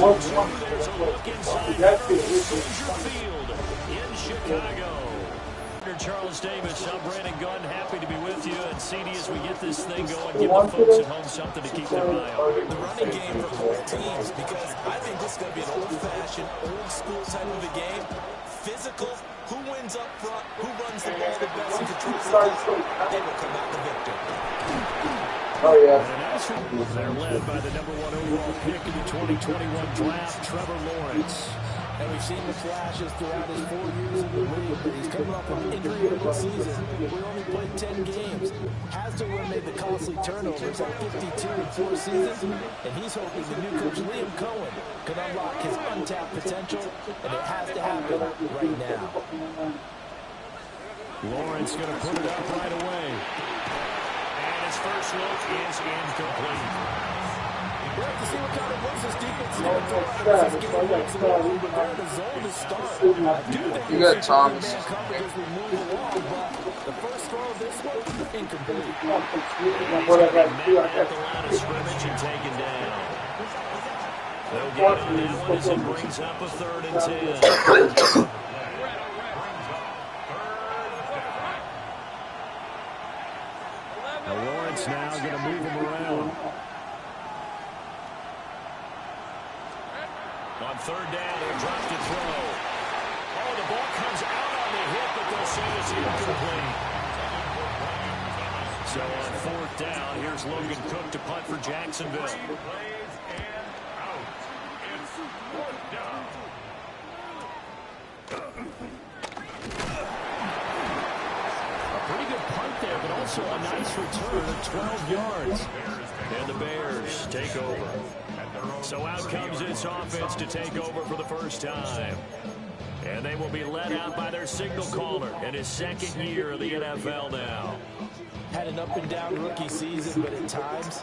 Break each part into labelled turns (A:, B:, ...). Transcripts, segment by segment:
A: There's a look inside Soldier Field in Chicago. Charles Davis, I'm Brandon Gunn, happy to be with you. And CD, as we get this thing going, give the folks at home something to keep their eye on.
B: The running game for both teams, because I think this is going to be an old-fashioned, old-school type of a game. Physical, who wins up front, who runs the ball the best and controls the clock, they will come out the victor.
C: Oh, yeah.
A: They're led by the #1 overall pick in the 2021 draft, Trevor Lawrence.
B: And we've seen the flashes throughout his 4 years in the league, but he's coming off an injury-riddled season. We only played 10 games. Has to have made the costly turnovers at 52 in 4 seasons, and he's hoping the new coach Liam Cohen can unlock his untapped potential, and it has to happen right now.
A: Lawrence going to put it up right away. And his first look is incomplete.
B: We'll have to see what kind of looks this defense is going to throw out this game works along, but they're in the zone to start.
C: You got Thomas.
B: Coverage as we move along, but the first throw of this one, incomplete.
A: He's going to be met at the line of scrimmage and taken down. They'll get on that one as it brings up a 3rd and 10. Now Lawrence now going to move him around. On 3rd down, they'll drop to throw. Oh, the ball comes out on the hit, but they'll say it's incomplete. So on 4th down, here's Logan Cook to punt for Jacksonville. A pretty good punt there, but also a nice return of 12 yards. And the Bears take over. So out comes this offense to take over for the first time. And they will be led out by their signal caller in his 2nd year of the NFL now.
B: Had an up-and-down rookie season, but at times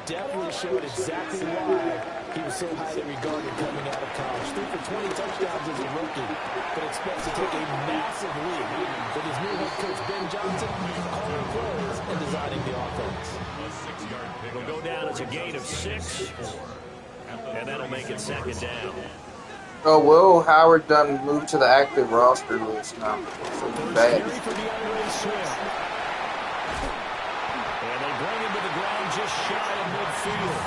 B: definitely showed exactly why he was so highly regarded coming out of college. Threw for 20 touchdowns as a rookie, but expects to take a massive leap with his new head coach Ben Johnson calling plays and designing the offense.
A: It'll go down as a gain of 6. And that'll make it 2nd down.
C: Oh, Will Howard done moved to the active roster list now. So bad.
A: And they bring him to the ground just shy of midfield.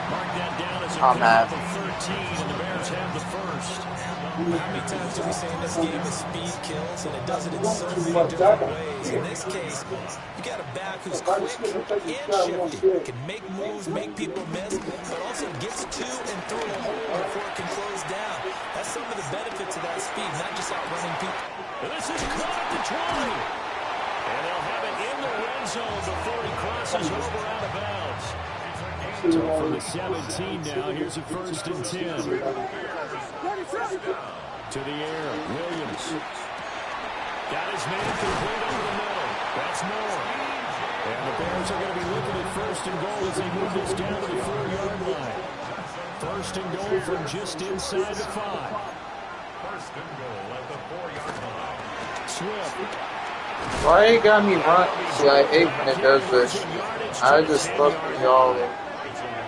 A: Mark that down as a gain of 13, and the Bears have the first.
B: How many times do we say in this game that speed kills, and it does it in so many different ways? In this case, you got a back who's quick and shifty, can make moves, make people miss, but also gets to and through a hole before it can close down. That's some of the benefits of that speed, not just outrunning people.
A: And this is caught at the 20. And they'll have it in the red zone before he crosses over out of bounds. So for the 17 now, here's a 1st and 10. To the air, Williams. Got his man complete over the middle. That's more. And the Bears are going to be looking at 1st and goal as they move this down to the 4-yard line. 1st and goal from just inside the 5.
D: 1st and goal at the 4-yard line.
A: Swift.
C: Why you got me run? See, I hate when it does this. I just look at y'all.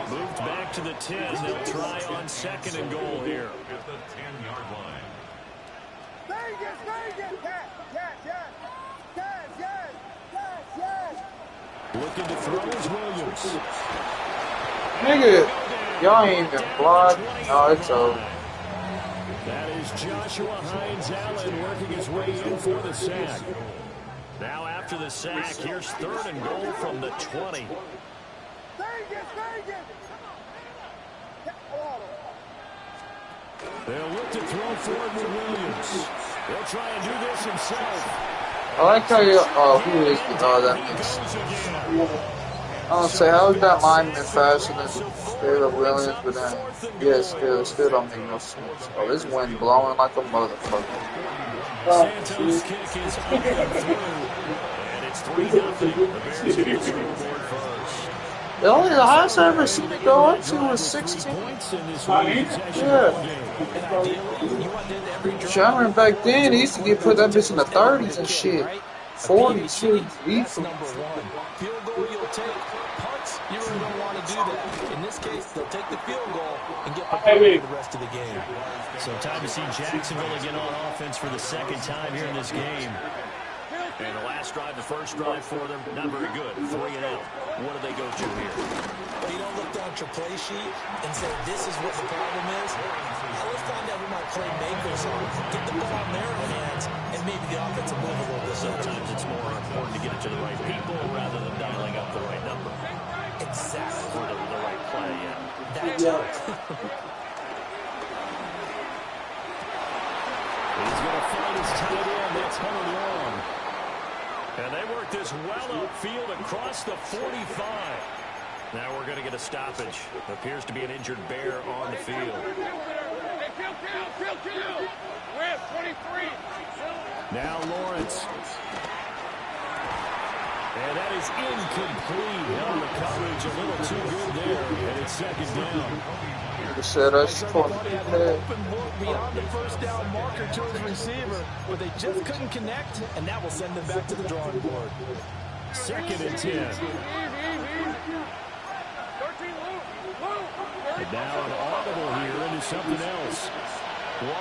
A: Moved back to the 10. They'll try on 2nd and goal here.
D: At the 10-yard line.
A: Looking to throw is Williams.
C: Nigga, y'all ain't even blocked. No, it's over.
A: That is Joshua Hines-Allen working his way in for the sack. Now after the sack, here's 3rd and goal from the 20. They'll look to throw forward with Williams. They'll try and do this himself.
C: I like how you, who is the, that means. I don't say, how is that lineman faster than Caleb Williams, but then, yeah, still don't make no sense. Oh, this wind blowing like a motherfucker.
A: Santos' kick is up and through, and it's 3-0. The Bears hit the scoreboard first.
C: The highest I ever seen it go up to was 16.
A: Points in this game.
C: Shannon back then, he used to get put that bitch in the 30s and shit. 40s, shit.
B: That's number 1. Field goal you'll take. Punts, you really don't want to do that. In this this case, they'll take the field goal and get prepared for the rest of the game.
A: So time to see Jacksonville again on offense for the second time here in this game. And the last drive, the first drive for them, not very good. 3 and out. What do they go to here?
B: Well, you don't look down at your play sheet and say, this is what the problem is. Let's find out who my playmakers are. Get the ball in their hands, and maybe the offense will move a little bit.
A: Sometimes it's more important to get it to the right people rather than dialing up the right number.
B: Exactly.
A: Or the right play, yeah.
B: That too.
A: He's going to find his tight end. That's Hunter Long. And they work this well upfield across the 45. Now we're going to get a stoppage. Appears to be an injured Bear on the field. Now Lawrence. And that is incomplete. Held the coverage a little too good there. And it's second down.
C: Said us
B: Open look beyond the first down marker to his receiver, but they just couldn't connect, and that will send them back to the drawing board.
A: Second and 10. And now an audible here into something else.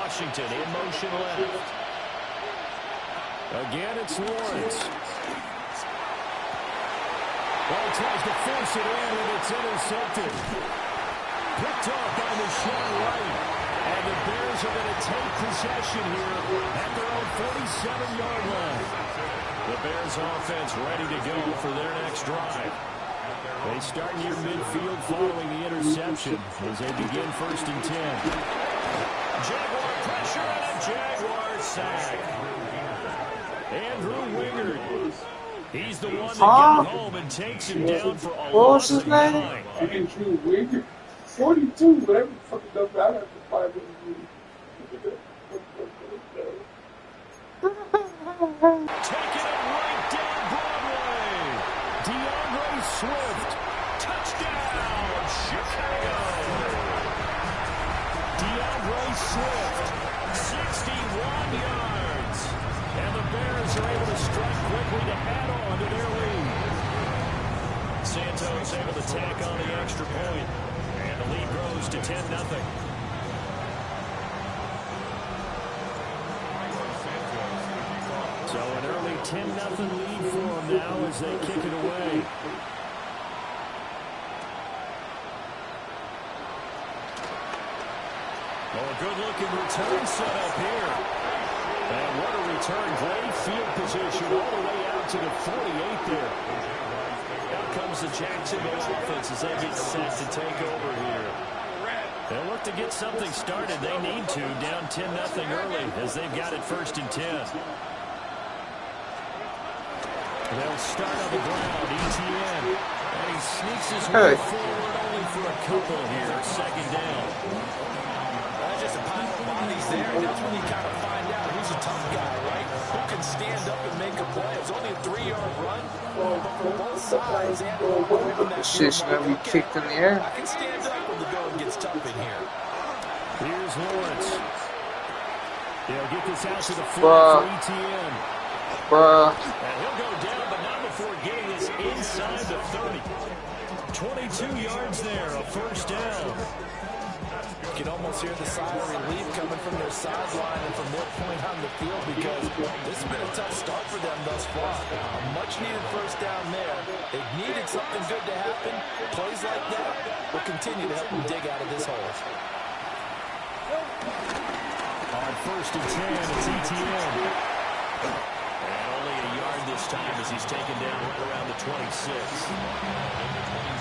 A: Washington in motion left. Again, it's Lawrence. Well, he tries to force it in, and it's intercepted. Picked off by the short right. And the Bears are going to take possession here at their own 47-yard line. The Bears offense ready to go for their next drive. They start near midfield following the interception as they begin first and 10. Jaguar pressure and a Jaguar sack. Andrew Wingard. He's the one that got home and takes him down for a loss of 9.
E: Andrew Wingard. 42, whatever the fuck it does matter.
A: Taking it right down Broadway. DeAndre Swift. Touchdown, Chicago. DeAndre Swift, 61 yards. And the Bears are able to strike quickly to add on to their lead. Santos able to tack on the extra point. And the lead grows to 10-0. So an early 10-0 lead for them now as they kick it away. Oh, a good-looking return set up here. And what a return. Great field position all the way out to the 48 there. Out comes the Jacksonville offense as they get set to take over here. They'll look to get something started. They need to, down 10-0 early as they've got it first and 10. They'll start on the ground, ETN. And he sneaks his way forward only for a couple here, second down.
B: That's just a pile of bodies there. That's when you kind of find out who's a tough guy, right? Who can stand up and make a play. It's only a 3-yard run. But for both sides,
C: This shit's gonna be kicked in the air.
B: I can stand up when the going gets tough in here.
A: Here's Lawrence. They'll get this out to the floor for ETN.
C: Bruh.
A: And he'll go down, but not before getting this inside the 30. 22 yards there, a first down.
B: You can almost hear the sigh of relief coming from their sideline and from their point on the field because this has been a tough start for them thus far. A much-needed first down there. They needed something good to happen. Plays like that will continue to help them dig out of this hole.
A: On first and 10, it's ETN. And only a yard this time as he's taken down right around the 26.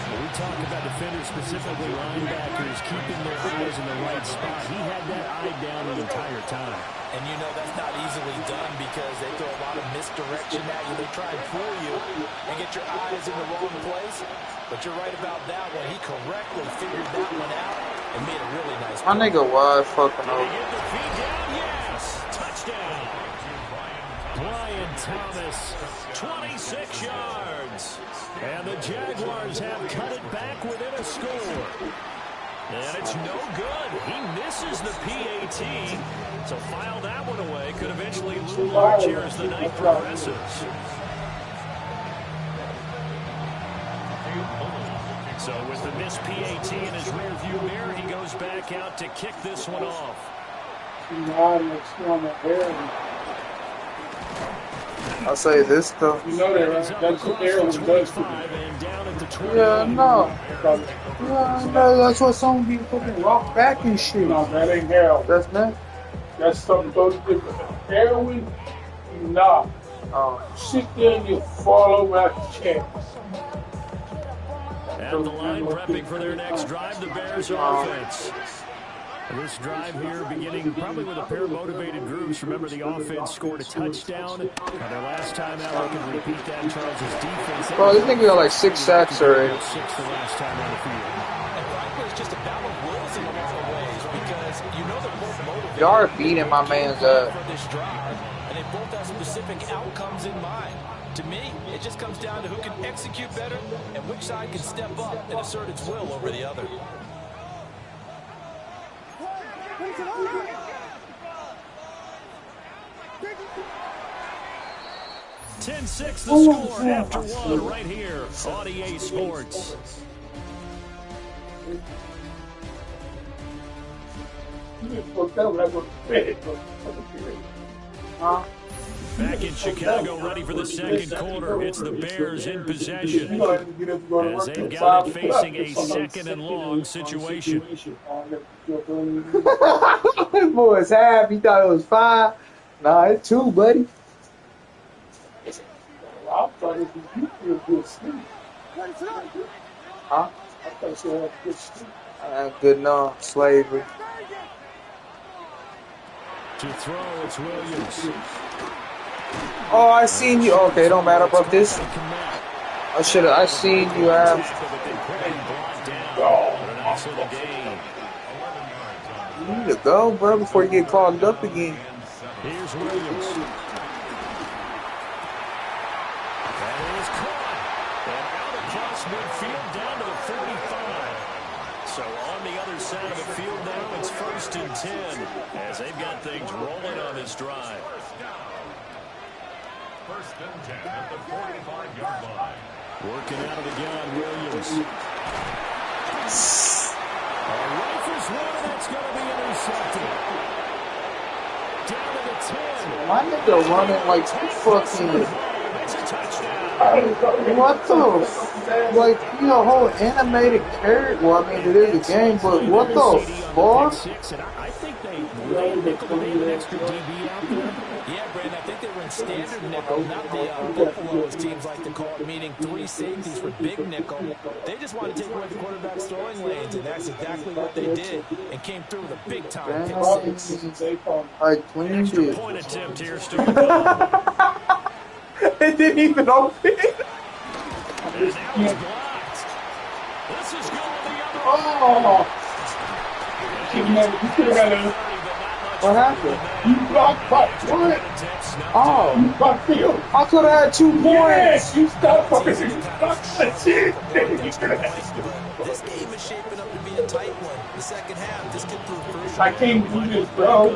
A: We talk about defenders, specifically linebackers, keeping their eyes in the right spot. He had that eye down the entire time.
B: And you know that's not easily done because they throw a lot of misdirection at you. They try and fool you and get your eyes in the wrong place. But you're right about that one. He correctly figured that one out and made a really nice play.
C: My nigga wide fucking
A: Did he
C: over.
A: get the feed down? Yes! Touchdown! Brian Thomas, 26 yards. And the Jaguars have cut it back within a score. And it's no good. He misses the PAT. So file that one away. Could eventually loom large here as the night progresses. So So with the missed PAT in his rearview mirror, he goes back out to kick this one off.
C: I'll say this stuff.
E: You know that, right? That's what everyone does to me.
C: Yeah, no. Yeah, no, that's what some people fucking rock back and shit.
E: No, that ain't heroin.
C: That's not.
E: That's something totally different. Heroin, nah. Sit there and you fall over at the chair.
A: At the line, prepping for their next drive, the Bears offense. This drive here beginning probably with a pair of motivated groups. Remember, the offense scored a touchdown. Their last time out, they can repeat that. Charles' defense.
C: Bro, this nigga got like 6 sacks already.
A: 6 the last time on the field.
B: And frankly, it's just a battle of wills in a lot of ways because you know they're both motivated.
C: Y'all are beating my man's ass.
B: For this drive, and they both have specific outcomes in mind. To me, it just comes down to who can execute better and which side can step up and assert its will over the other.
A: 10-6 the score after one right here on EA Sports. Back in Chicago, ready for the second quarter. It's the Bears in possession as they've got it facing a second and long situation.
C: This boy is half. He thought it was 5. Nah, it's 2, buddy.
E: I thought it was you feel good sleep.
C: Huh?
E: I thought you had good sleep.
C: Good enough. Slavery.
A: To throw, it's Williams.
C: Oh, I seen you. Okay, it don't matter about this. I seen you have. You need to go, bro, before you get clogged up again.
A: Here's Williams. That is caught. And out across midfield down to the 45. So on the other side of the field now, it's 1st and 10 as they've got things rolling on this drive.
D: 1st and 10 at the 45-yard line.
A: Working out of the gun, Williams. Rifles one, and that's going to be intercepted. Down to the 10.
C: My nigga running like fucking.
A: It's a touchdown.
C: What the? Like, you know, whole animated character. Well, I mean, it is a game, but what the fuck?
A: I think they nickel an extra DB out there.
B: Yeah, Brandon, I think they were in standard nickel, not the buffalo, as teams like to call it, meaning 3 safeties for big nickel. They just wanted to take away the quarterback's throwing lanes, and that's exactly what they did, and came through with a big-time pick 6.
C: I cleaned
A: Extra
C: it.
A: point attempt here, Stu. And
C: It didn't even open.
A: now he's blocked. This is going the other way.
E: Oh! You could have got a.
C: What happened?
E: You blocked by what?
C: Oh,
E: You blocked field.
C: I could have had 2 points.
E: Yes, you stopped fucking. You blocked that shit.
B: This game is shaping up to be a tight one. The second half, this could prove crucial.
E: I can't do this, bro.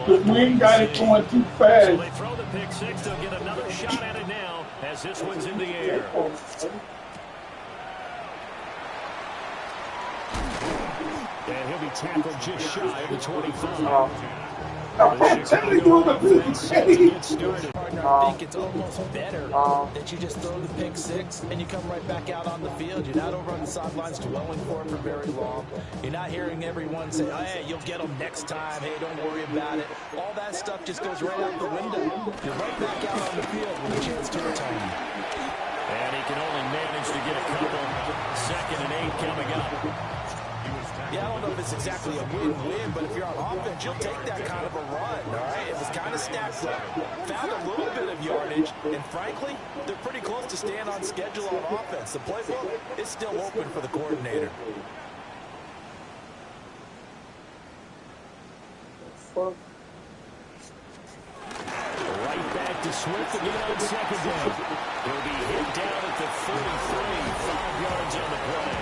E: The wind got it going too
A: So
E: fast.
A: they throw the pick 6. They'll get another shot at it now as this one's in the air. And he'll be tackled just shy of the 25.
E: I'm telling you, the big shade.
B: I think it's almost better that you just throw the pick 6 and you come right back out on the field. You're not over on the sidelines dwelling for it for very long. You're not hearing everyone say, hey, you'll get them next time. Hey, don't worry about it. All that stuff just goes right out the window. You're right back out on the field with a chance to return.
A: And he can only manage to get a couple. 2nd and 8 coming up.
B: Yeah, I don't know if it's exactly a win-win, but if you're on offense, you'll take that kind of a run, all right? It was kind of stacked up, found a little bit of yardage, and frankly, they're pretty close to staying on schedule on offense. The playbook is still open for the coordinator.
A: Right back to Swift again on 2nd down. He'll be hit down at the 33, 5 yards on the play.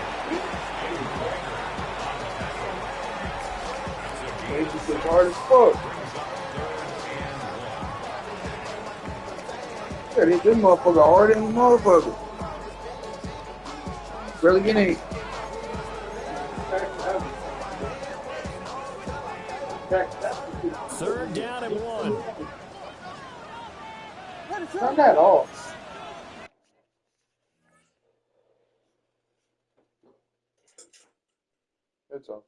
C: It's hard as fuck. Yeah, hit this motherfucker harder than the motherfucker. Barely getting 8.
A: Third down and 1.
C: Turn that off. It's off.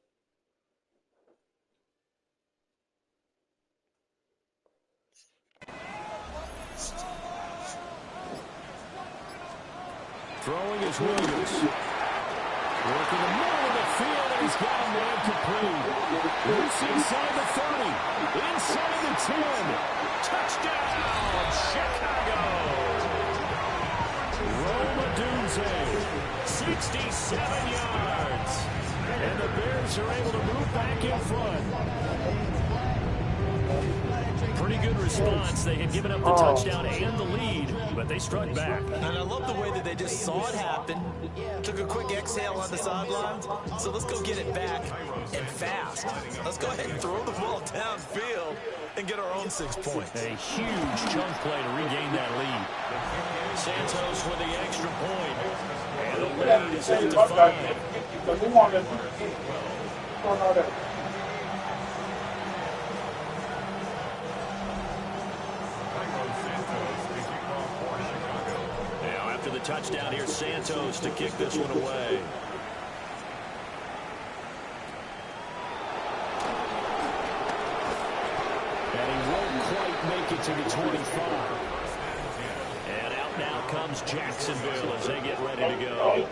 A: Throwing is Williams. Working the middle of the field, and he's got a man complete. Loose inside the 30. Inside the 10. Touchdown, Chicago. Roma Dunze, 67 yards. And the Bears are able to move back in front. Pretty good response. They had given up the touchdown and the lead, but they struck back.
B: And I love the way that they just saw it happen, took a quick exhale on the sidelines. So let's go get it back and fast. Let's go ahead and throw the ball downfield and get our own 6 points.
A: A huge chunk play to regain that lead. Santos with the extra point. And the lead is up to 5. Now after the touchdown, here's Santos to kick this one away. And he won't quite make it to the 25. And out now comes Jacksonville as they get ready to go.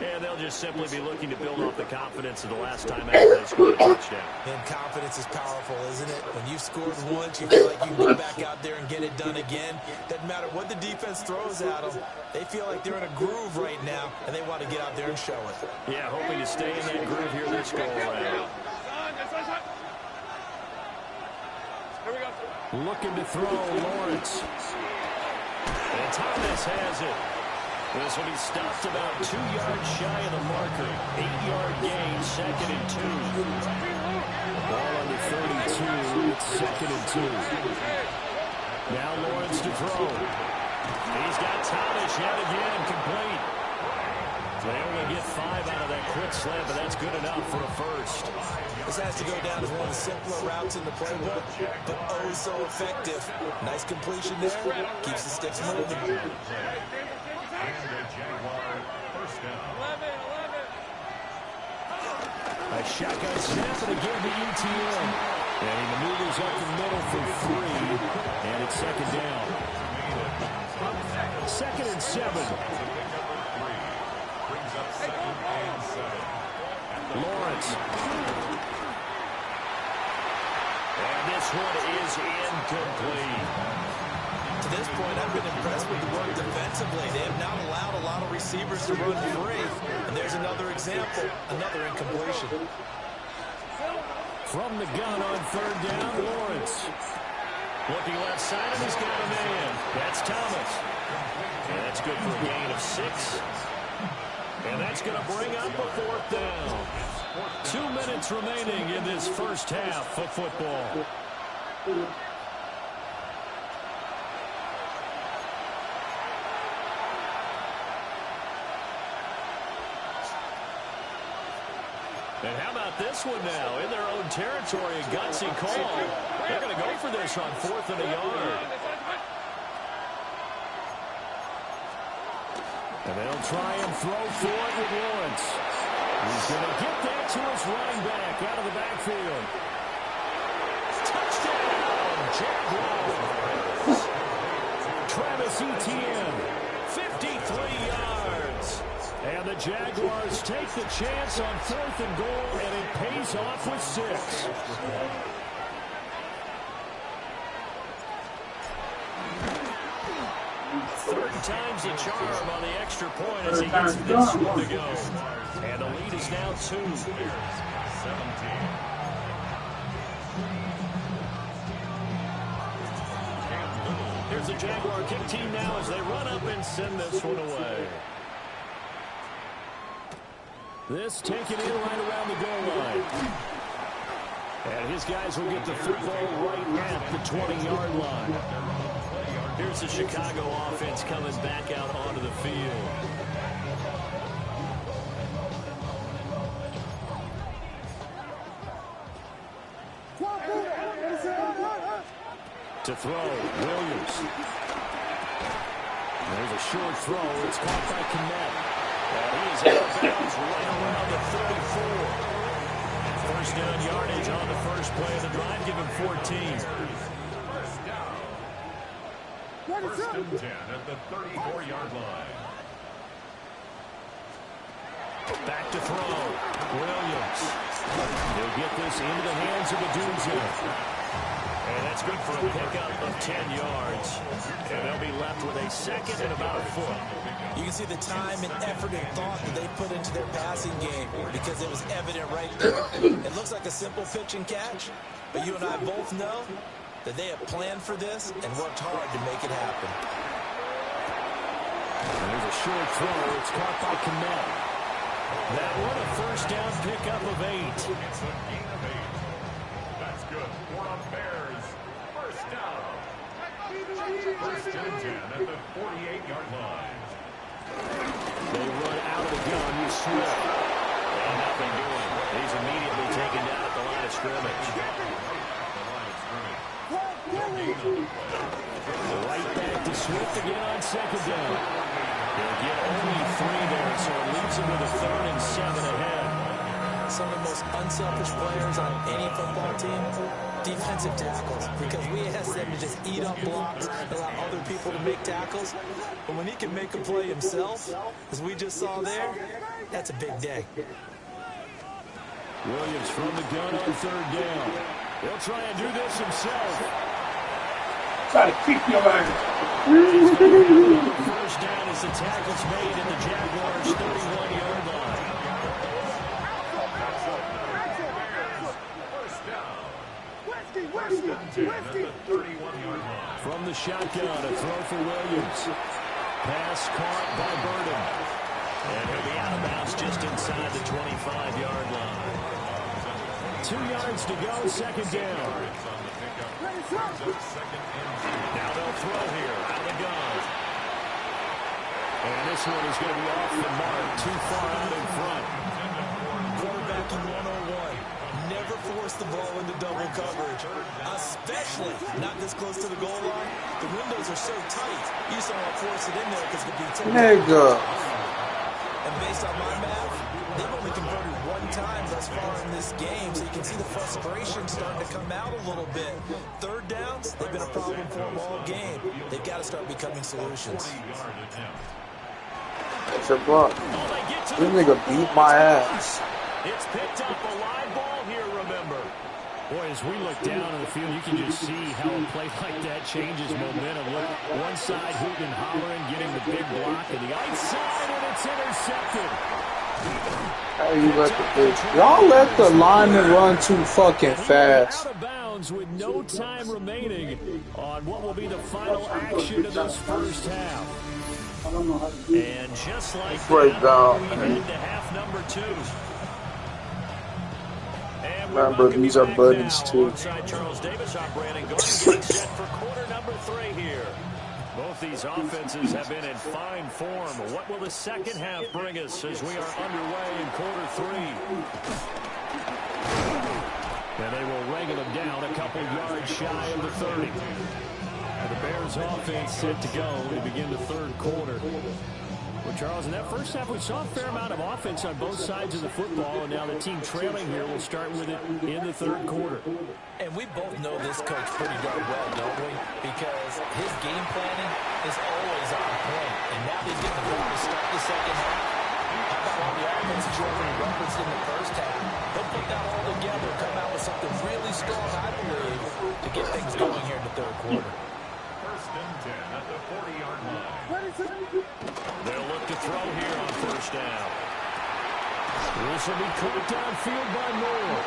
A: And they'll just simply be looking to build off the confidence of the last time out they scored a touchdown.
B: And confidence is powerful, isn't it? When you've scored once, you feel like you can go back out there and get it done again. Doesn't matter what the defense throws at them. They feel like they're in a groove right now, and they want to get out there and show it.
A: Yeah, hoping to stay in that groove here this go around. Looking to throw, Lawrence. And Thomas has it. This one he stopped about 2 yards shy of the marker. 8-yard gain, 2nd and 2. Ball on the 32. It's 2nd and 2. Now Lawrence to throw. He's got Thomas yet again, complete. They only get 5 out of that quick slant, but that's good enough for a first.
B: This has to go down as one of the simpler routes in the playbook, but oh so effective. Nice completion there. Keeps the sticks moving.
A: A shotgun snap and again to ETN. And he maneuvers up the middle for 3. And it's 2nd down. 2nd and 7. Lawrence. And this one is incomplete.
B: To this point, I've been impressed with the work defensively. They have not allowed a lot of receivers to run free. And there's another example, another incompletion.
A: From the gun on 3rd down, Lawrence. Looking left side, and he's got a man. That's Thomas. And that's good for a gain of 6. And that's going to bring up a 4th down. 2 minutes remaining in this first half of football. And how about this one now? In their own territory, a gutsy call. They're going to go for this on 4th and a yard. And they'll try and throw for it with Lawrence. He's going to get that to his running back out of the backfield. Touchdown, Jaguars. Travis Etienne, 53 yards. And the Jaguars take the chance on 4th and goal, and it pays off with 6. Third time's the charm on the extra point as he gets this one to go. And the lead is now 2. 17. Here's the Jaguar kick team now as they run up and send this one away. This taken in right around the goal line. And his guys will get the football right at the 20-yard line. Here's the Chicago offense coming back out onto the field. To throw, Williams. There's a short throw. It's caught by Kmet. And he is out of bounds right around the 34. First down yardage on the first play of the drive. Give him 14.
D: First and 10 at the 34-yard line.
A: Back to throw. Williams. They'll get this into the hands of Adunze. And that's good for a pickup of 10 yards. And they'll be left with a second and about a foot.
B: You can see the time and effort and thought that they put into their passing game because it was evident right there. It looks like a simple pitch and catch, but you and I both know that they have planned for this and worked hard to make it happen.
A: And there's a short throw. It's caught by Kmet. That one a first down pickup of 8.
D: It's a gain of 8. That's good for the Bears. First down. First and 10 at the 48-yard line.
A: They run out of the gun with Swift. And nothing doing. He's immediately taken down at the line of scrimmage. Right back to Swift again on second down. They'll get only 3 there, so it leaves them with a 3rd and 7 ahead.
B: Some of the most unselfish players on any football team, defensive tackles, because we ask them to just eat up blocks, allow other people to make tackles. But when he can make a play himself, as we just saw there, that's a big day.
A: Williams from the gun on 3rd down. He'll try and do this himself.
E: Try to kick your ass.
A: First down as the tackle's made at the Jaguars' 31-yard line.
D: First and 10 at the 31-yard line.
A: From the shotgun, a throw for Williams. Pass caught by Burden. And he'll be out of bounds just inside the 25-yard line. 2 yards to go, second down. Now they'll throw here, out of the gun. And this one is going to be off the mark, too far out in front.
B: Quarterbacking 101. Never force the ball into double coverage, especially not this close to the goal line. The windows are so tight, you just don't want to force it in there because it could be too
C: Nigga.
B: And based on my math, they've only converted 1 time thus far in this game, so you can see the frustration starting to come out a little bit. 3rd downs, they've been a problem for them all game. They've got to start becoming solutions.
C: It's a block. This nigga beat my ass.
A: It's picked up a live ball here, remember. Boy, as we look down on the field, you can just see how a play like that changes momentum. Look, one side hooting and hollering, getting the big block, and the outside, and it's intercepted.
C: How you let the y'all let the lineman run too fucking fast.
A: Out of bounds with no time remaining on what will be the final action of this first half. And just like that, we head to half number 2.
C: Remember, these are buddies too.
A: Alongside Charles Davis, I'm Brandon Gordon, set for quarter number 3 here. Both these offenses have been in fine form. What will the second half bring us as we are underway in quarter 3? And they will wrangle them down a couple yards shy of the 30. And the Bears offense set to go to begin the 3rd quarter. Well, Charles, in that first half, we saw a fair amount of offense on both sides of the football, and now the team trailing here will start with it in the 3rd quarter.
B: And we both know this coach pretty darn well, don't we? Because his game planning is always on point. And now he's getting the ball to start the second half. How about all the offenses you already referenced in the first half? He'll put that all together and come out with something really strong, I believe, to get things going here in the 3rd quarter.
D: First and 10 at the 40-yard line.
A: They'll look to throw here on first down. This will be caught downfield by Moore.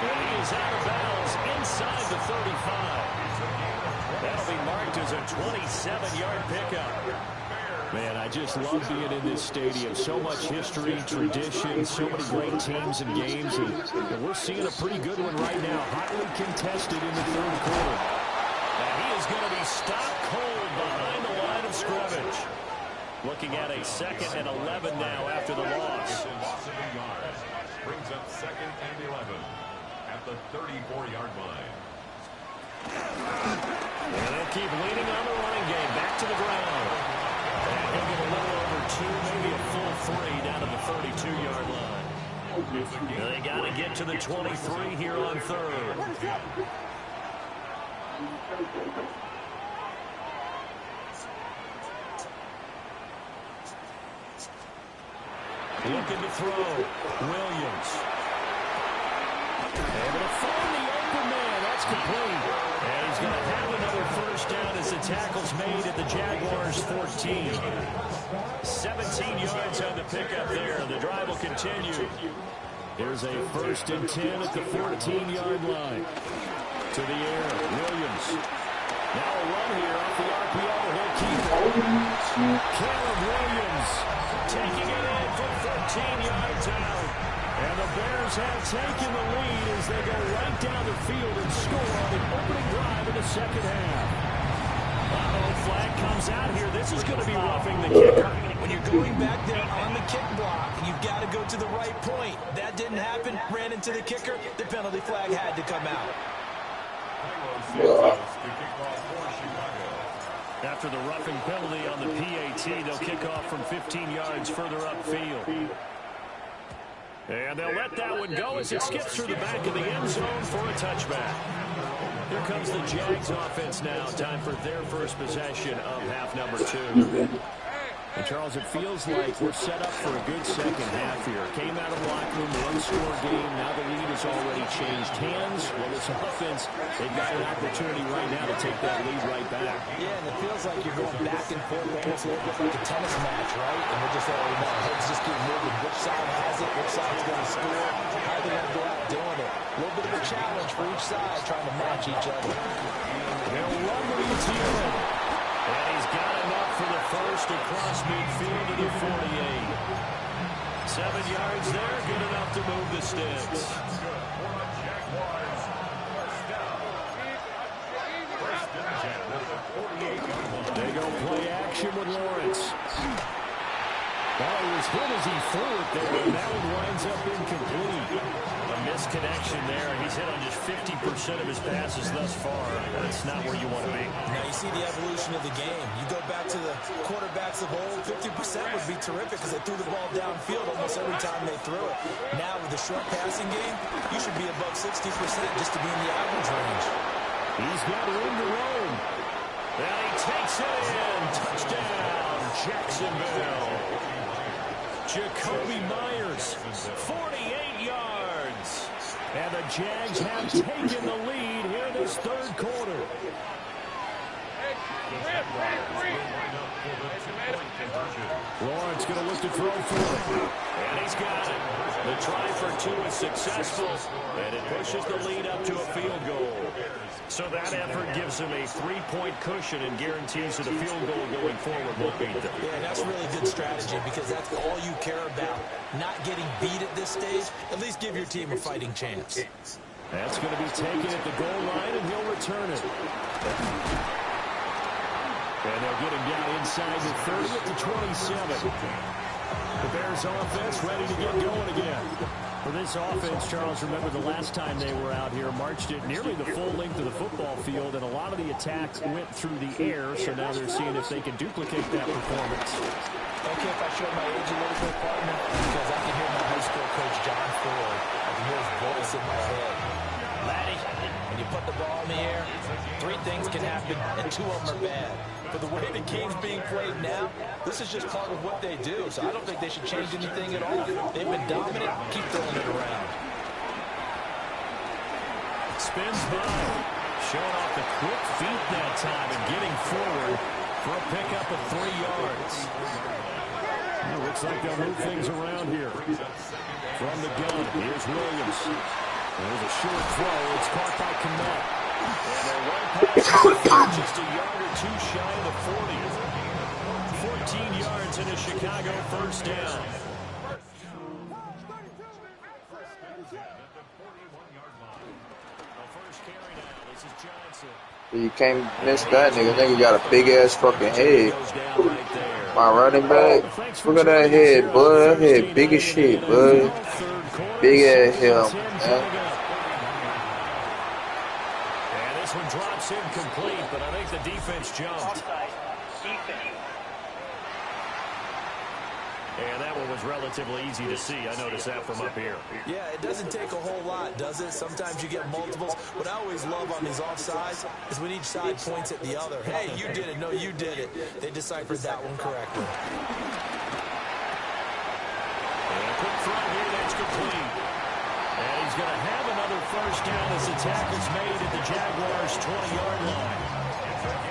A: And he is out of bounds inside the 35. That'll be marked as a 27-yard pickup. Man, I just love being in this stadium. So much history, tradition, so many great teams and games. And we're seeing a pretty good one right now. Hotly contested in the 3rd quarter. And he is going to be stopped cold behind the line of scrimmage. Looking at a 2nd and 11 now after the loss.
D: Brings up 2nd and 11. at the 34-yard line.
A: And they'll keep leaning on the running game. Back to the ground. And he'll get a little over 2, maybe a full 3 down to the 32-yard line. They got to get to the 23 here on third. Looking to throw. Williams. Able to find the open man. That's complete. And he's going to have another first down as the tackle's made at the Jaguars' 14. 17 yards on the pickup there. The drive will continue. Here's a 1st and 10 at the 14-yard line. To the air, Williams. Now a run here off the RPO. He'll keep it. Caleb Williams taking it in from 13 yards out. And the Bears have taken the lead as they go right down the field and score on the opening drive in the second half. Flag comes out here. This is going to be roughing the kicker.
B: When you're going back there on the kick block, you've got to go to the right point. That didn't happen. Ran into the kicker. The penalty flag had to come out.
A: After the roughing penalty on the PAT, they'll kick off from 15 yards further upfield. And they'll let that one go as it skips through the back of the end zone for a touchback. Here comes the Jags offense now. Time for their first possession of half number 2. And Charles, it feels like we're set up for a good second half here. Came out of the locker room, one-score game. Now the lead has already changed hands. Well, this offense, they've got an opportunity right now to take that lead right back.
B: Yeah, and it feels like you're going back and forth, almost a little bit like a tennis match, right? And we're just all heads just keep moving. Which side has it? Which side's going to score? How are they going to go out doing it? A little bit of a challenge for each side, trying to match each other.
A: They'll run with Etienne. And he's got enough for the first across midfield to the 48. 7 yards there, good enough to move the sticks. They go play action with Lawrence. Well, he was hit as he threw it there, and that one winds up incomplete. A misconnection there. He's hit on just 50% of his passes thus far. That's not where you want to be.
B: Now, you see the evolution of the game. You go back to the quarterbacks of old, 50% would be terrific because they threw the ball downfield almost every time they threw it. Now, with the short passing game, you should be above 60% just to be in the average range.
A: He's got room to roam. And he takes it in. Touchdown, Jacksonville. Jacoby Myers, 48 yards. And the Jags have taken the lead here in this third quarter. Lawrence going to look to throw for it. And he's got it. The try for 2 is successful. And it pushes the lead up to a field goal. So that effort gives them a 3-point cushion and guarantees that a field goal going forward won't beat them.
B: Yeah, that's really good strategy because that's all you care about. Not getting beat at this stage. At least give your team a fighting chance.
A: That's going to be taken at the goal line, and he'll return it. And they'll get him down inside the 30 at the 27. The Bears offense ready to get going again. For this offense, Charles, remember the last time they were out here, marched it nearly the full length of the football field, and a lot of the attacks went through the air, so now they're seeing if they can duplicate that performance.
B: Okay, if I show my age a little bit, partner, because I can hear my high school coach, John Ford. I can hear his voice in my head. Laddie, when you put the ball in the air, 3 things can happen, and 2 of them are bad. For the way the game's being played now, this is just part of what they do, so I don't think they should change anything at all. They've been dominant. Keep throwing it around.
A: Spins by. Showing off the quick feet that time and getting forward for a pickup of 3 yards. It looks like they'll move things around here. From the gun, here's Williams. There's a short throw. It's caught by Kmet. And they'll run past just a yard or 2 shy of the 40. 14 yards in a Chicago first down.
C: You can't miss that nigga. Nigga got a big ass fucking head. My running back. Look at that head, bud. That head big as shit, bud. Big ass hell, man.
A: this one drops incomplete, but I think the defense jumped.
F: Offside. Defense.
A: And that one was relatively easy to see. I noticed that from up here.
B: Yeah, it doesn't take a whole lot, does it? Sometimes you get multiples. What I always love on these offsides is when each side points at the other. Hey, you did it. No, you did it. They deciphered that one correctly.
A: And a quick throw here that's complete. And he's going to have another first down as the tackle's made at the Jaguars' 20-yard line.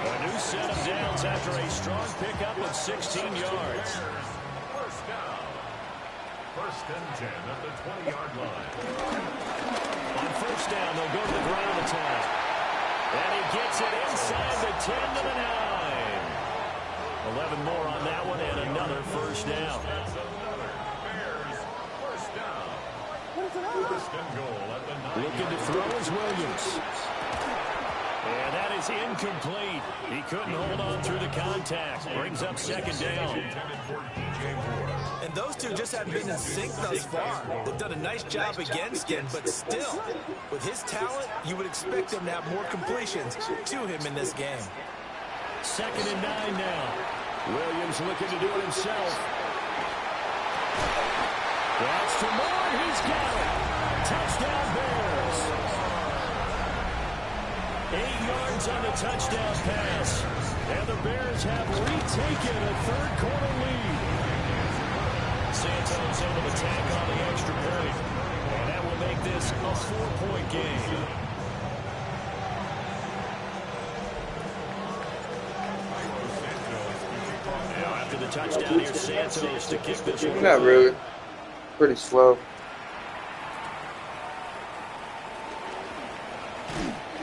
A: A new set of downs after a strong pickup of 16 yards.
D: First down. First and 10 at the 20-yard line.
A: On first down, they'll go to the ground attack. And he gets it inside the 10 to the 9. 11 more on that one and another first down.
D: That's another Bears first down. First and goal at the 9.
A: Looking to throw is Williams. And that is incomplete. He couldn't hold on through the contact. Brings up second down.
B: And those two just haven't been in sync thus far. They've done a nice job against him, but still, with his talent, you would expect him to have more completions to him in this game.
A: Second and 9 now. Williams looking to do it himself. That's to Moore. He's got it. Touchdown Bears. 8 yards on the touchdown pass. And the Bears have retaken a third-quarter lead. Santos able to tack on the extra point. And that will make this a 4-point game. Now after the touchdown, here's Santos to kick this one.
C: Not really. Pretty slow.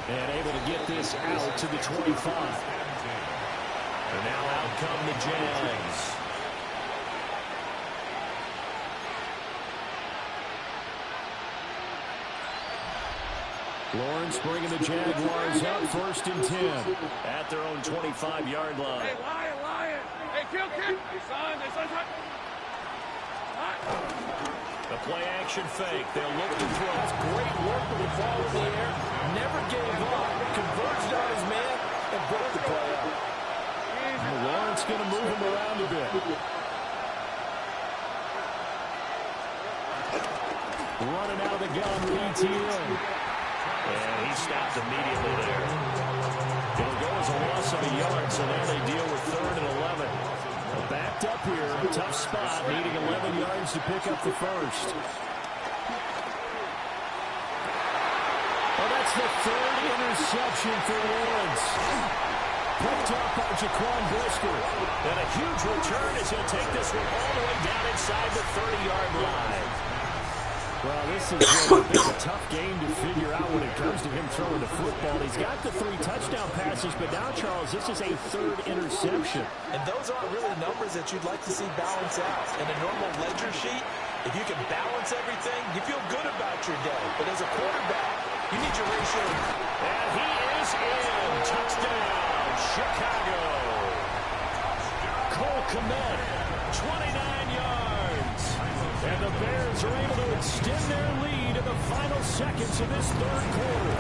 A: And able to get this out to the 25. And now out come the Jags. Lawrence bringing the Jaguars up first and 10 at their own 25-yard line.
F: Hey, Lion. Hey, kill. Hey, son.
A: The play action fake. They'll look to throw.
B: That's great work with the ball in the air. Never gave up. Converged on his man and broke the play up.
A: Lawrence going to move him around a bit. Running out of the gun with ETN. And he stopped immediately there. It'll go as a loss of a yard, so now they deal with 3rd and 11. Backed up here, tough spot, needing 11 yards to pick up the first. Oh, that's the 3rd interception for Lawrence. Picked up by Jaquan Brisker. And a huge return as he'll take this one all the way down inside the 30-yard line. Well, this has been a tough game to figure out when it comes to him throwing the football. He's got the 3 touchdown passes, but now, Charles, this is a 3rd interception.
B: And those aren't really numbers that you'd like to see balance out. In a normal ledger sheet, if you can balance everything, you feel good about your day. But as a quarterback, you need your ratio.
A: And he is in. Touchdown, Chicago. Cole Kmet, 29 yards. And the Bears are able to extend their lead in the final seconds of this 3rd quarter.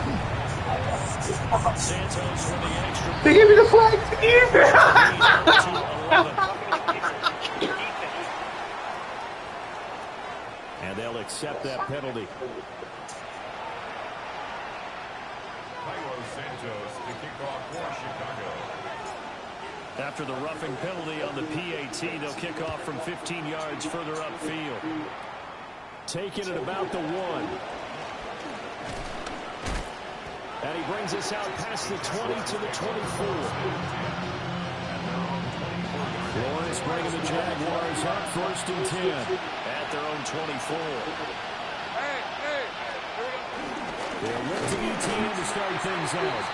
A: Santos for the extra.
C: They gave me the flag.
A: And they'll accept that penalty.
D: Santos to kick off for Chicago.
A: After the roughing penalty on the PAT, they'll kick off from 15 yards further upfield. Taking it about the 1. And he brings us out past the 20 to the 24. Lawrence bringing the Jaguars up first and 10 at their own 24. They'll look to ETN to start things out.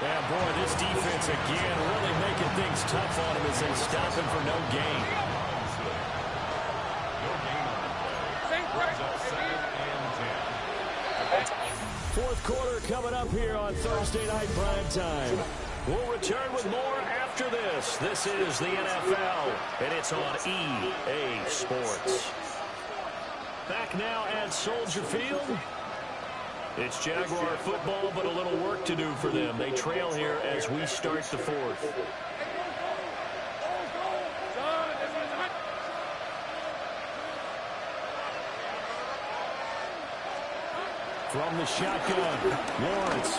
A: Yeah, boy, this defense again really making things tough on him as they stop him for no gain. Fourth quarter coming up here on Thursday Night Prime Time. We'll return with more after this. This is the NFL, and it's on EA Sports. Back now at Soldier Field. It's Jaguar football, but a little work to do for them. They trail here as we start the fourth. From the shotgun, Lawrence.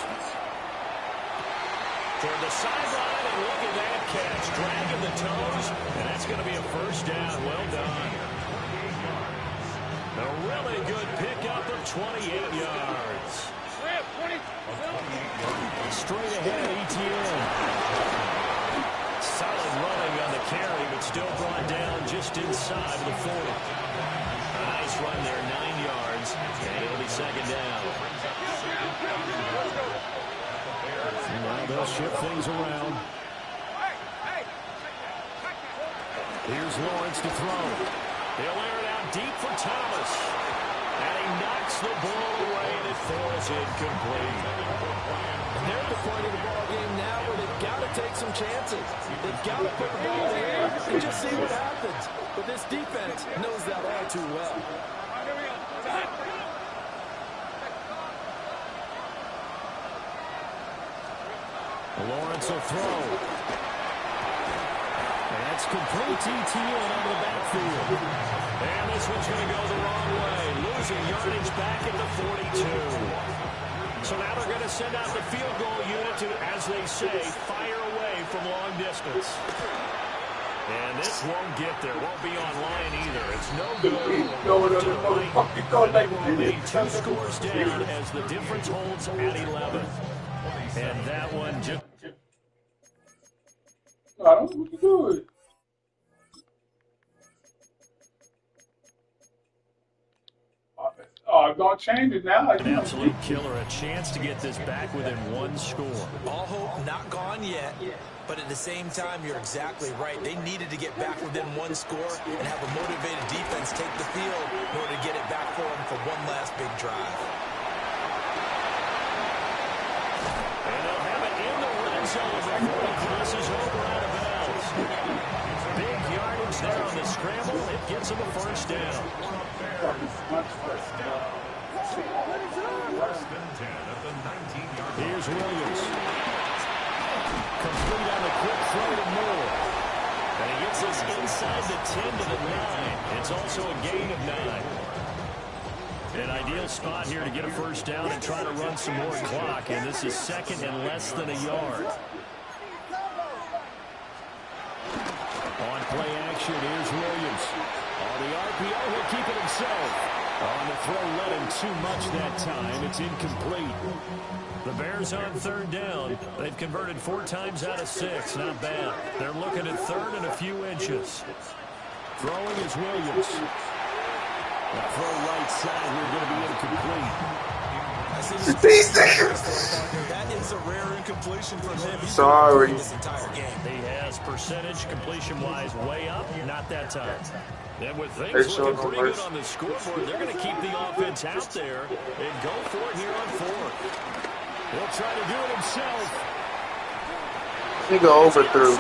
A: Toward the sideline, and look at that catch. Dragging the toes, and that's going to be a first down. Well done. A really good pickup of 28 yards. Straight ahead, ETN. Solid running on the carry, but still brought down just inside the 40. A nice run there, 9 yards, and it'll be second down. Now they'll shift things around. Here's Lawrence to throw. He'll air it out deep for Thomas. And he knocks the ball away, and it falls incomplete.
B: And they're at the point of the ball game now where they've got to take some chances. They've got to put the ball in the air and just see what happens. But this defense knows that all too well.
A: Lawrence will throw. And that's complete ETN out of the backfield. And this one's going to go the wrong way. Losing yardage back at the 42. So now they're going to send out the field goal unit to, as they say, fire away from long distance. And this won't get there. Won't be online either. It's no good. Jaguar made 2 scores down as the difference holds at 11. And that one just...
E: I don't know what to do with it. Oh, don't change it now.
A: An absolute killer. A chance to get this back within 1 score.
B: All hope not gone yet, but at the same time, you're exactly right. They needed to get back within 1 score and have a motivated defense take the field in order to get it back for them for one last big drive.
A: And they'll have it in the red zone before he crosses over out of bounds. Big yardage there on the scramble. It gets him a first down. Here's Williams. Complete on the quick throw to Moore. And he gets this inside the 10 to the 9. It's also a gain of 9. An ideal spot here to get a first down and try to run some more clock. And this is second and less than a yard. On play action, here's Williams. On the RPO, he'll keep it himself. On the throw, led him too much that time. It's incomplete. The Bears on third down. They've converted 4 times out of 6. Not bad. They're looking at third and a few inches. Throwing is Williams. The throw right side here going to be incomplete.
B: That is a rare incompletion from him.
C: Sorry.
B: This entire game.
A: He has percentage completion-wise way up. Not that time. And with things looking pretty good on the scoreboard, they're going to keep the offense out there and go for it here on 4th. He'll try to do it himself.
C: He go overthrew.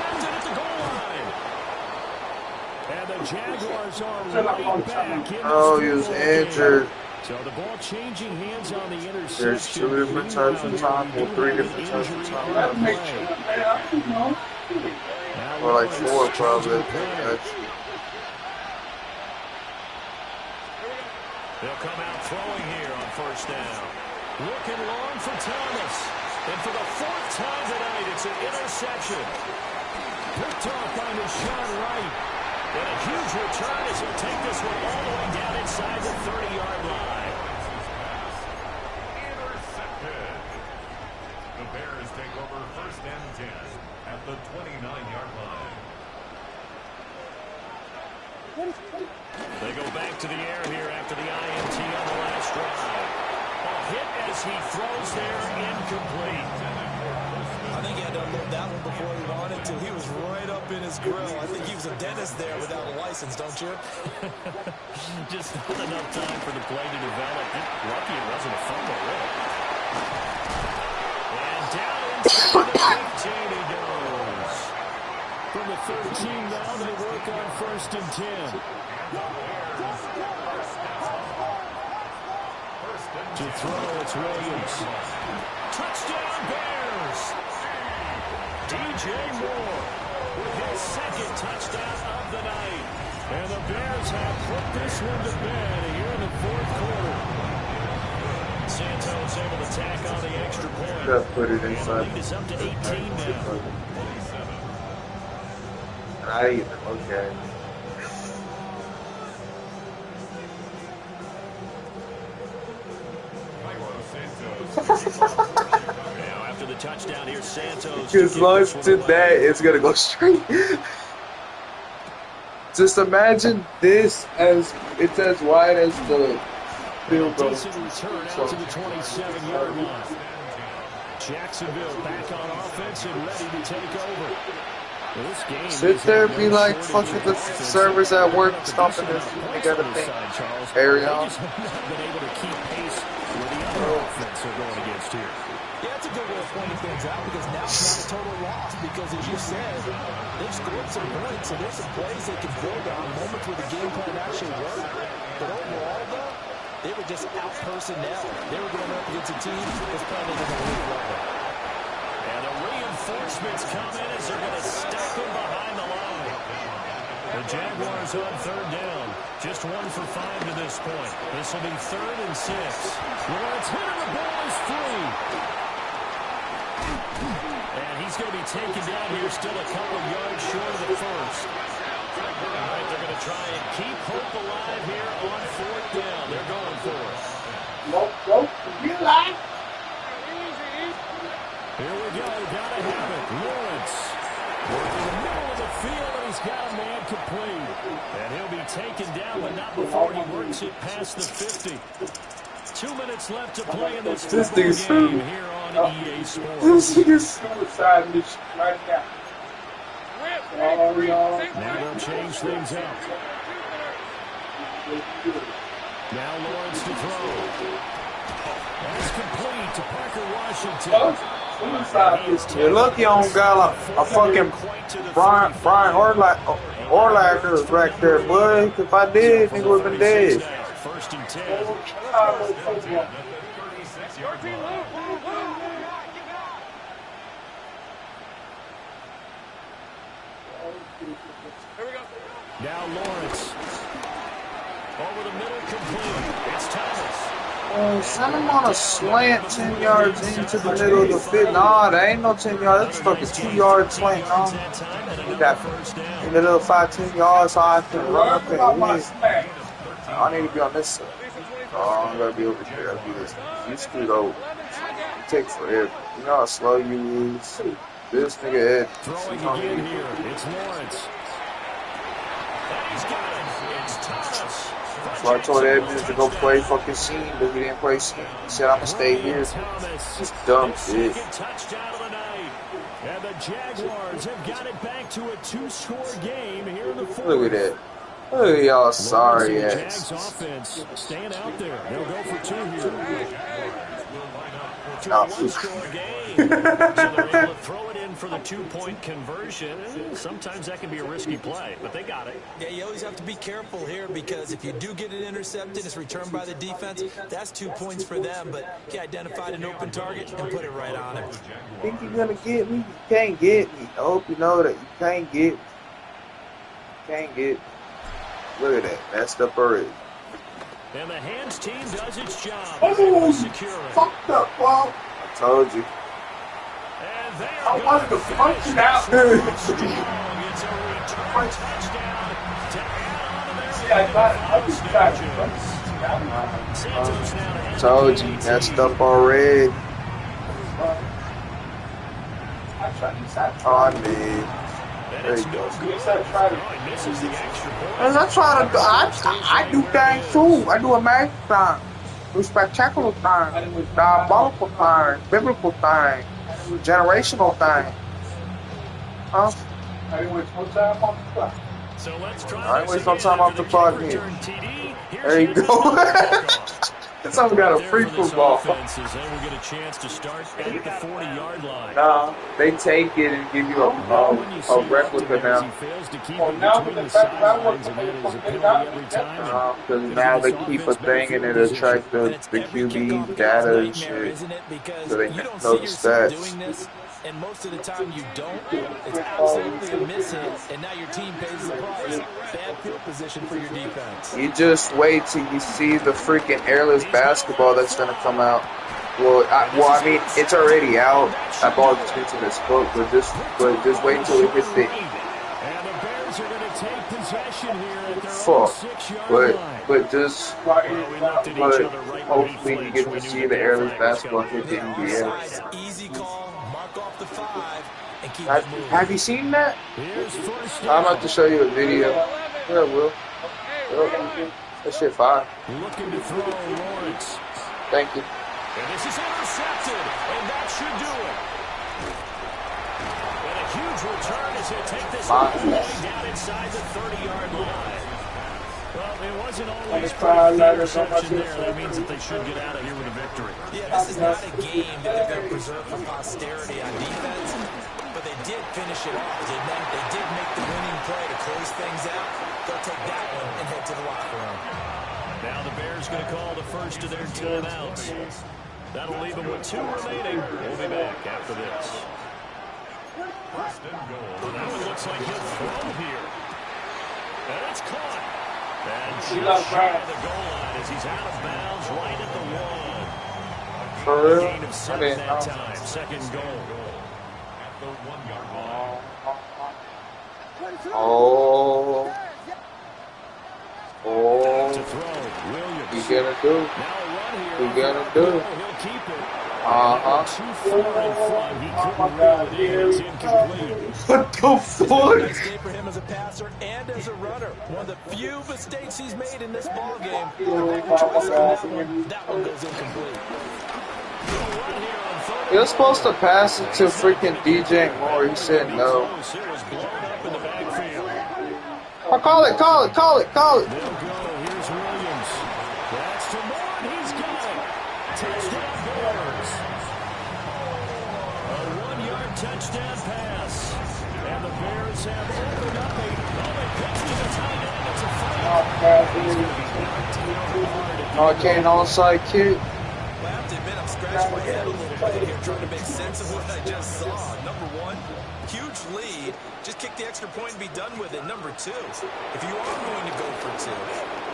A: And the Jaguars are right back in.
C: Oh, he was injured.
A: So the ball changing hands on the interception.
C: There's 2 different types of time, or 3 different types of time. Or like 4 probably.
A: They'll come out throwing here on first down. Looking long for Thomas. And for the 4th time tonight, it's an interception. Picked off by Deshaun Wright. And a huge return as he'll take this one all the way down inside the 30-yard line.
D: Intercepted. The Bears take over first and 10 at the 29-yard line.
A: They go back to the air here after the INT on the last drive. A hit as he throws there, incomplete.
B: I think he had to unload that one before he wanted to. He was right up in his grill. I think he was a dentist there without a license, don't you?
A: Just not enough time for the play to develop. Lucky it wasn't a fumble, really. And down inside the 15 he goes. From the 13 now, they work on first and 10. To throw, it's Williams. Touchdown, Bears! DJ Moore with his second touchdown of the night. And the Bears have put this one to bed here in the fourth quarter. Santos able to tack on the extra point.
C: Just put it inside.
A: And the lead is up to 18 now.
C: Right, okay.
A: Now after the touchdown here, Santos.
C: Because once to that, it's gonna go straight. Just imagine this as it's as wide as the field goal.
A: Decent return out to the 27-yard line. Jacksonville back on offense and ready to take over. Well, this game
C: Sit there, be like fucking the servers at work stomping this. They got a thing. Area on.
A: They just have not been able to keep pace with the other offense they're going against here.
B: Yeah, that's a good way of pointing things out because now it's not a total loss because, as you said, they've scored some points, so there's some plays they can build on, moments where the game plan actually worked. But overall, though, they were just out personnel. They were going up against a team that's playing at an elite level.
A: And the reinforcements come in as they're going to stack them behind the line. The Jaguars on third down. Just 1 for 5 to this point. This will be 3rd and 6. Lawrence hit and the ball is free. And he's going to be taken down here, still a couple of yards short of the first. All right, they're going to try and keep hope alive here on 4th down. They're going for it.
E: Nope. You lie.
A: Here we go. Got to have it. Lawrence working the middle of the field, and he's got a man complete. And he'll be taken down, but not before he works it past the 50. 2 minutes left to play in this game here on EA Sports.
C: This is
E: Suicide mission right now.
A: Now they'll change things up. Now Lawrence to throw. That's complete to Parker Washington.
C: You're lucky I don't got a fucking Brian Urlacher back there, boy. If I did, nigga would have been dead.
A: 1st and 10. Now Lawrence. Over the middle, complete. It's Thomas.
C: Send him on a slant 10 yards into the middle of the field. Nah, that ain't no 10 yards. That's fucking 2-yard slant, nah. That in the little 5-10 yards so I can run up and hit. I need to be on this side. Oh, I gotta be over here. I gotta do this. You screwed over. It takes forever. You know how slow you is. This nigga head.
A: Throwing again here. It's Lawrence. And he's got it. It's Thomas.
C: So I told Edmonds to go play fucking scene, but he didn't play scene. He said, I'm gonna stay here. This dumb shit.
A: Touchdown of the night. And the Jaguars have got it back to a 2-score game here in the fourth.
C: Look at that. Look at y'all sorry ass.
A: Jags offense staying out there. They'll go for 2 here. To a 1-score game. So they're able to throw it in for the 2-point conversion. Sometimes that can be a risky play, but they got it.
B: Yeah, you always have to be careful here because if you do get it intercepted, it's returned by the defense. That's 2 points for them, but he identified an open target and put it right on him.
C: Think you're gonna get me? You can't get me. I hope you know that you can't get me. You can't get me. Look at that. Messed up already.
A: And the hands team does its job.
E: Oh,
A: Secure it.
E: fucked up, bro.
C: I told you.
A: And they
E: I wanted to punch it out.
A: It's a return touchdown to add on to their
E: See, I got it. I just got it.
A: Santos now to hand
C: Told you. Messed up already.
E: I tried to decide.
C: Oh, I did. There you go.
A: misses the extra point.
C: As I try to do, I do things too. I do amazing things. Do spectacular things. Diabolical things. Biblical things. Generational things. Huh?
E: I didn't waste no time on the clock.
A: So let's try
C: I ain't
A: this
C: waste no
A: again
C: time off
A: after
C: the clock
A: kick
C: here.
A: return TD. Here's
C: There you
A: Henry
C: go.
A: Walker.
C: Someone got a free football.
A: They will get a chance to start at the 40-yard line.
C: Nah, they take it and give you a replica now. Because now they keep a thing and it attracts the QB data and shit. So they know the stats.
B: And most of the time you don't. It's absolutely a miss-hit, and now your team pays the price. Bad field position for your defense.
C: You just wait till you see the freaking airless basketball that's going to come out. Well, I mean, it's already out. I bought it into this book, but just wait till it hits the. Fuck. But hopefully you get to see the airless basketball hit the NBA.
B: Easy call. Off the 5 and keep
C: have you seen that? I'm about to show you a video. Yeah, Will. That shit fire.
A: Looking to throw Lawrence.
C: Thank you.
A: And this is intercepted, and that should do it. And a huge return as they take this all the way down inside the 30-yard line. Well, it wasn't always pretty interception there. That means that they should get out of here with a victory.
B: Yeah, this is not a game that they're going to preserve for posterity on defense, but they did finish it off, didn't they? They did make the winning play to close things out. They'll take that one and head to the locker room.
A: Now the Bears going to call the first of their timeouts. That'll leave them with 2 remaining. We'll be back after this.
D: First and goal.
A: Well, that one looks like he'll throw here. And it's caught. And just shy of the goal line as he's out of bounds right at the 1.
C: For real?
A: Gain of 7 that time. Second goal.
D: At the 1-yard line.
C: Oh.
A: To throw. Williams.
C: You gonna do?
A: Now a run here.
C: You gonna do?
A: He'll keep it.
C: Uh-huh.
A: Too far in front. He couldn't reel it in. It's incomplete.
C: What the fuck?
B: Nice day for him as a passer and as a runner. One of the few mistakes he's made in this ballgame. That one goes incomplete.
C: You're supposed to pass it to freaking DJ Moore. He said no. Oh, call it.
A: They'll go. Here's Williams. That's to Moore, and he's got it. Touchdown Bears. A 1-yard touchdown pass. And the Bears have opened up a pitch to the tight end. It's a fight.
C: Okay, an onside kick.
B: Well, I have to admit, I'm scratching my head a little bit here, trying to make sense of what I just saw. Number 1, huge lead. Just kick the extra point and be done with it. Number 2, if you are going to go for 2,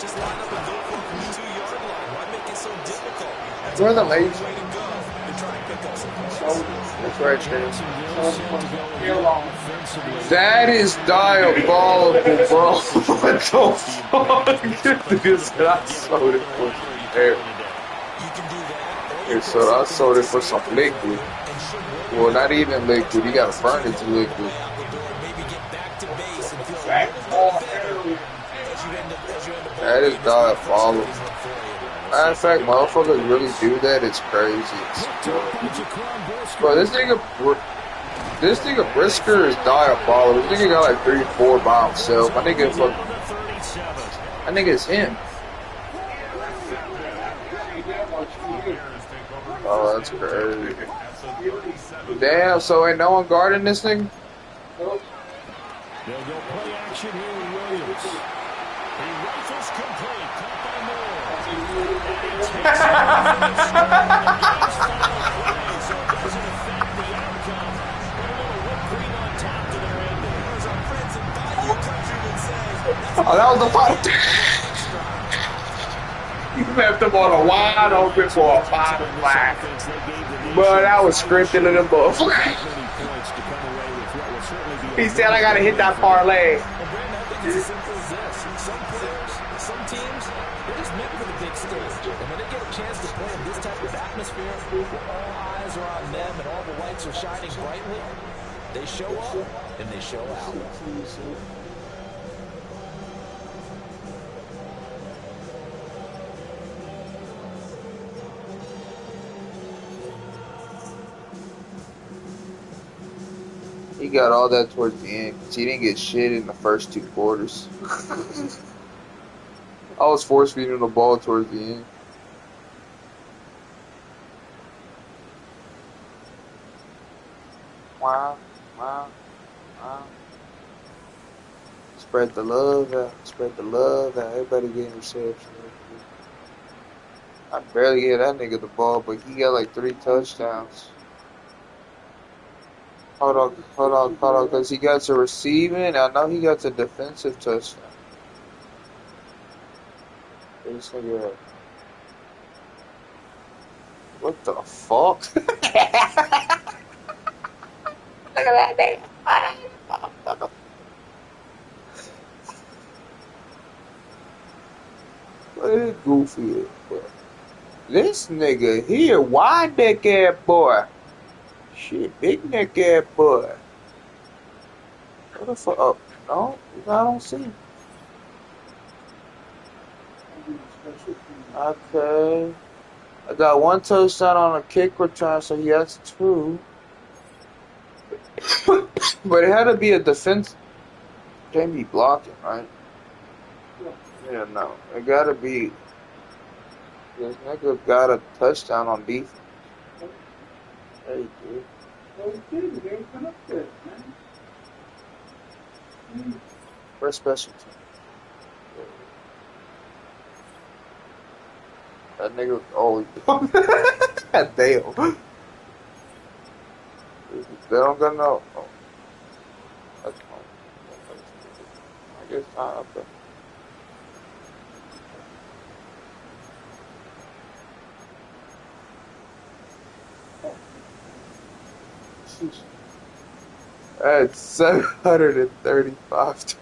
B: just line up and go for it from the 2-yard line. Why make it so difficult? That's
C: Where are the ladies?
B: way to go to try and pick up some points.
C: That's right there. That is diabolical, bro. What the fuck? Dude, I sold it for there. So I sold it for some liquid. Well, not even liquid. You gotta burn it to liquid. That is diabolical. Matter of fact, motherfuckers really do that. It's crazy. Bro, this nigga Brisker is diabolical. This nigga got like 3-4 by himself. My nigga is him. Oh, that's crazy. Damn, so ain't no one guarding this thing?
A: They'll go play action here with Williams. He rifles complete. Caught by Moore. So it doesn't affect the outcome. Put a little whipped cream on top to their ending. As our friends in Bayou Country would say.
C: Oh, that was the final. You left him on a wide open for a bottom flag. But that was scripted in the book. He said, I gotta hit that parlay.
B: Well, Brandon, I think it's as simple as this. Some players, some teams, they're just meant for the big stage. And when they get a chance to play in this type of atmosphere, where all eyes are on them and all the lights are shining brightly, they show up and they show out.
C: He got all that towards the end because he didn't get shit in the first 2 quarters. I was force feeding the ball towards the end. Wow, wow, wow. Spread the love out. Spread the love out. Everybody getting reception. I barely gave that nigga the ball, but he got like 3 touchdowns. Hold on, because he got to receiving. I know he got to defensive touchdown. This nigga, what the fuck? Look at that nigga. Look at goofy ass boy. This nigga here, wide neck ass boy. Shit, big neck ass boy. What the fuck? Oh, no, I don't see him. Okay. I got 1 touchdown on a kick return, so he has 2. But it had to be a defense. Can't be blocking, right? Yeah, no. It gotta be. This nigga got a touchdown on defense. There you go. First special team. That nigga always. Damn. They don't got no. Oh. That's fine. I guess not up there. That's 735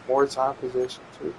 C: more time possession too.